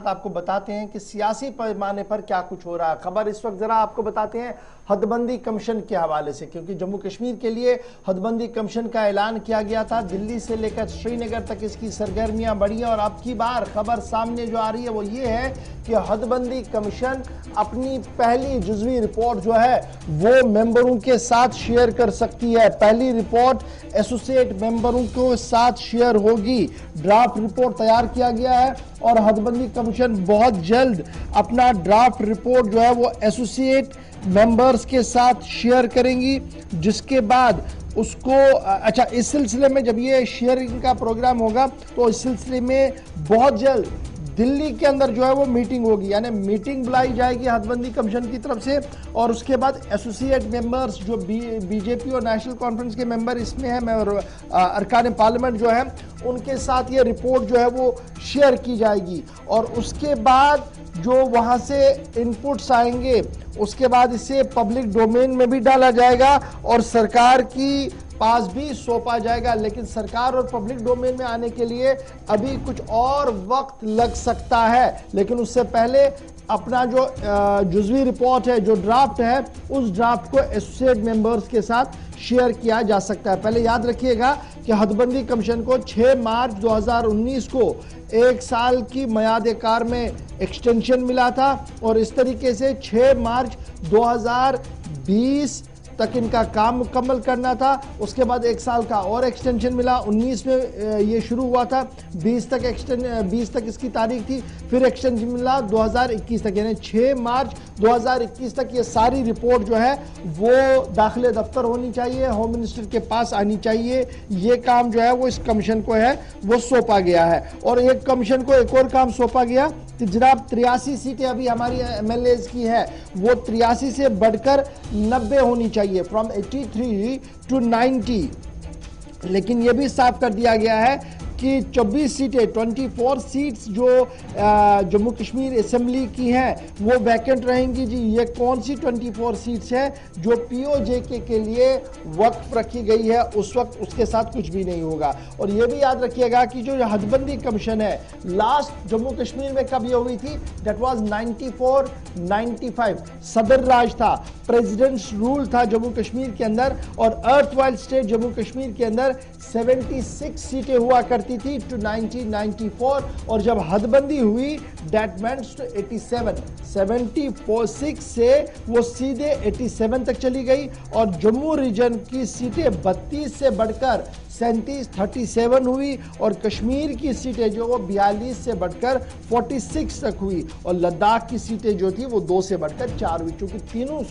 तफसीलात आपको बताते हैं कि सियासी पैमाने पर क्या कुछ हो रहा है। खबर इस वक्त जरा आपको बताते हैं हदबंदी कमीशन के हवाले से, क्योंकि जम्मू कश्मीर के लिए हदबंदी कमीशन का ऐलान किया गया था। दिल्ली से लेकर श्रीनगर तक इसकी सरगर्मियां बढ़ी हैं और अब की बार खबर सामने जो आ रही है वो ये है कि हदबंदी कमीशन अपनी पहली जुज़वी रिपोर्ट जो है वो मेंबरों के साथ शेयर कर सकती है। पहली रिपोर्ट एसोसिएट मेंबरों के साथ शेयर होगी। ड्राफ्ट रिपोर्ट तैयार किया गया है और हदबंदी कमीशन बहुत जल्द अपना ड्राफ्ट रिपोर्ट जो है वो एसोसिएट मेंबर्स के साथ शेयर करेंगी, जिसके बाद उसको अच्छा, इस सिलसिले में जब ये शेयरिंग का प्रोग्राम होगा तो इस सिलसिले में बहुत जल्द दिल्ली के अंदर जो है वो मीटिंग होगी, यानी मीटिंग बुलाई जाएगी हदबंदी कमीशन की तरफ से। और उसके बाद एसोसिएट मेंबर्स जो बीजेपी और नेशनल कॉन्फ्रेंस के मेंबर इसमें हैं और अरकान पार्लियामेंट जो है उनके साथ ये रिपोर्ट जो है वो शेयर की जाएगी। और उसके बाद जो वहाँ से इनपुट्स आएंगे उसके बाद इसे पब्लिक डोमेन में भी डाला जाएगा और सरकार की पास भी सौंपा जाएगा। लेकिन सरकार और पब्लिक डोमेन में आने के लिए अभी कुछ और वक्त लग सकता है, लेकिन उससे पहले अपना जो जुज़वी रिपोर्ट है, जो ड्राफ्ट है, उस ड्राफ्ट को एसोसिएट मेंबर्स के साथ शेयर किया जा सकता है। पहले याद रखिएगा कि हदबंदी कमीशन को 6 मार्च 2019 को 1 साल की मयाद कार में एक्सटेंशन मिला था और इस तरीके से 6 मार्च 2020 तक इनका काम मुकम्मल करना था। उसके बाद 1 साल का और एक्सटेंशन मिला, 19 में ये शुरू हुआ था, 20 तक इसकी तारीख थी, फिर एक्सटेंशन मिला 2021 तक, यानी 6 मार्च 2021 तक ये सारी रिपोर्ट जो है वो दाखिले दफ्तर होनी चाहिए, होम मिनिस्टर के पास आनी चाहिए। ये काम जो है वो इस कमीशन को है वो सौंपा गया है। और एक कमीशन को एक और काम सौंपा गया कि जनाब 83 सीटें अभी हमारी एमएलएज की है, वो 83 से बढ़कर 90 होनी चाहिए, फ्रॉम 83 टू 90। लेकिन यह भी साफ कर दिया गया है कि 24 सीटें 24 सीट्स जो जम्मू कश्मीर असेंबली की हैं वो वैकेंट रहेंगी। जी, ये कौन सी 24 सीट्स हैं जो पीओजेके के लिए वक्फ रखी गई है, उस वक्त उसके साथ कुछ भी नहीं होगा। और ये भी याद रखिएगा कि जो हदबंदी कमीशन है लास्ट जम्मू कश्मीर में कब ये हुई थी, दैट वाज 94-95, सदर राज था, प्रेसिडेंट्स रूल था जम्मू कश्मीर के अंदर और अर्थ वाइल्ड स्टेट जम्मू कश्मीर के अंदर 76 सीटें हुआ करती थी टू 1994। और जब हदबंदी हुई दैट मींस टू 87, 76 से वो सीधे 87 तक चली गई और जम्मू रीजन की सीटें 32 से बढ़कर 37 हुई और कश्मीर की सीटें जो वो 42 से बढ़कर 46 तक हुई और लद्दाख की सीटें जो थी वो 2 से बढ़कर 4 हुई। चूंकि तीनों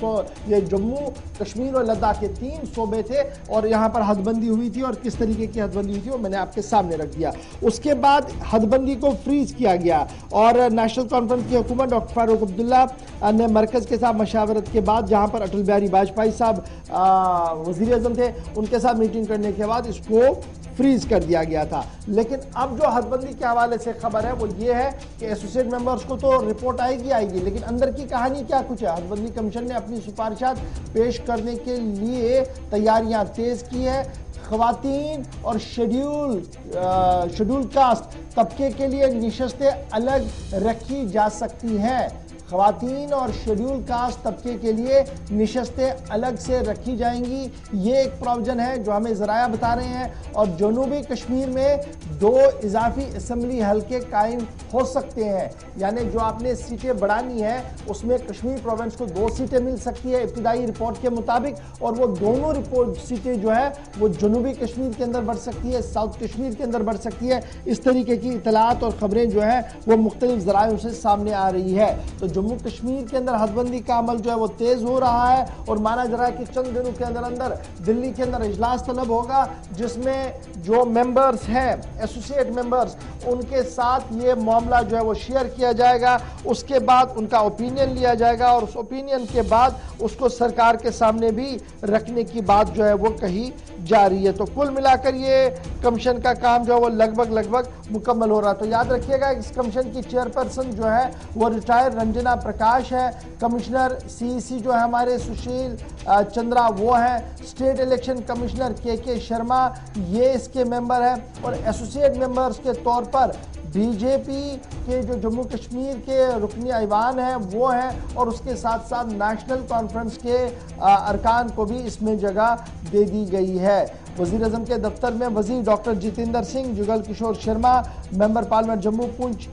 ये जम्मू कश्मीर और लद्दाख के 3 सूबे थे और यहाँ पर हदबंदी हुई थी और किस तरीके की हदबंदी हुई थी वो मैंने आपके सामने रख दिया। उसके बाद हदबंदी को फ्रीज किया गया और नेशनल कॉन्फ्रेंस की हुकूमत डॉक्टर फारूक अब्दुल्ला ने मरकज के साथ मशावरत के बाद, जहाँ पर अटल बिहारी वाजपेयी साहब वजीर आजम थे, उनके साथ मीटिंग करने के बाद इसको फ्रीज कर दिया गया था। लेकिन अब जो हदबंदी के हवाले से खबर है वो ये है कि एसोसिएट मेंबर्स को तो रिपोर्ट आएगी, लेकिन अंदर की कहानी क्या कुछ है। हदबंदी कमीशन ने अपनी सिफारिशात पेश करने के लिए तैयारियां तेज की है। ख्वातीन और शेड्यूल कास्ट तबके के लिए निशस्तें अलग रखी जा सकती हैं। ख्वातीन और शेड्यूल कास्ट तबके के लिए निशस्तें अलग से रखी जाएंगी। ये एक प्रोविजन है जो हमें ज़राया बता रहे हैं। और जनूबी कश्मीर में 2 इजाफी असम्बली हल्के कायम हो सकते हैं, यानी जो आपने सीटें बढ़ानी है उसमें कश्मीर प्रोविंस को 2 सीटें मिल सकती है इब्तिदाई रिपोर्ट के मुताबिक, और वो दोनों सीटें जो है वो जनूबी कश्मीर के अंदर बढ़ सकती है, साउथ कश्मीर के अंदर बढ़ सकती है। इस तरीके की इतलात और खबरें जो है वो मुख्तलिफ ज़रायों से सामने आ रही है। तो जम्मू कश्मीर के अंदर हदबंदी का अमल जो है वो तेज हो रहा है और माना जा रहा है कि चंद दिनों के अंदर अंदर दिल्ली के अंदर इजलास तलब होगा, जिसमें जो मेंबर्स हैं एसोसिएट मेंबर्स, उनके साथ ये मामला जो है वो शेयर किया जाएगा। उसके बाद उनका ओपिनियन लिया जाएगा और उस ओपिनियन के बाद उसको सरकार के सामने भी रखने की बात जो है वो कही जा रही है। तो कुल मिलाकर ये कमीशन का काम जो है वो लगभग मुकम्मल हो रहा है। तो याद रखिएगा इस कमीशन की चेयरपर्सन जो है वो रिटायर्ड रंजना प्रकाश है, कमिश्नर सीईसी जो है हमारे सुशील चंद्रा वो है, स्टेट इलेक्शन कमिश्नर के शर्मा ये इसके मेंबर हैं और एसोसिएट मेंबर्स के तौर पर बीजेपी के जो जम्मू कश्मीर के रुकनी ऐवान है वो है, और उसके साथ साथ नेशनल कॉन्फ्रेंस के अरकान को भी इसमें जगह दे दी गई है। वज़ीर-ए-आज़म के दफ्तर में वज़ीर doctor Jitendra Singh, Jugal Kishore Sharma, member parliament Jammu Poonch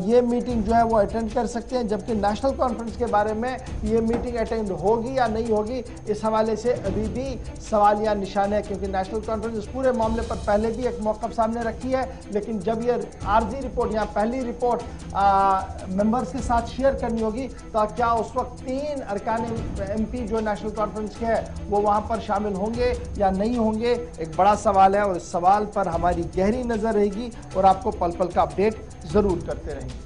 ये मीटिंग जो है वो अटेंड कर सकते हैं, जबकि नेशनल कॉन्फ्रेंस के बारे में ये मीटिंग अटेंड होगी या नहीं होगी इस हवाले से अभी भी सवालिया निशान है, क्योंकि नेशनल कॉन्फ्रेंस इस पूरे मामले पर पहले भी एक मौक़िफ़ सामने रखी है, लेकिन जब ये आर्जी रिपोर्ट या पहली रिपोर्ट मेंबर्स के साथ शेयर करनी होगी तो क्या उस वक्त 3 अरकान MP जो नेशनल कॉन्फ्रेंस के हैं वो वहाँ पर शामिल होंगे या नहीं होंगे, एक बड़ा सवाल है, और इस सवाल पर हमारी गहरी नज़र रहेगी और आपको पल पल का अपडेट ज़रूर करते रहेंगे।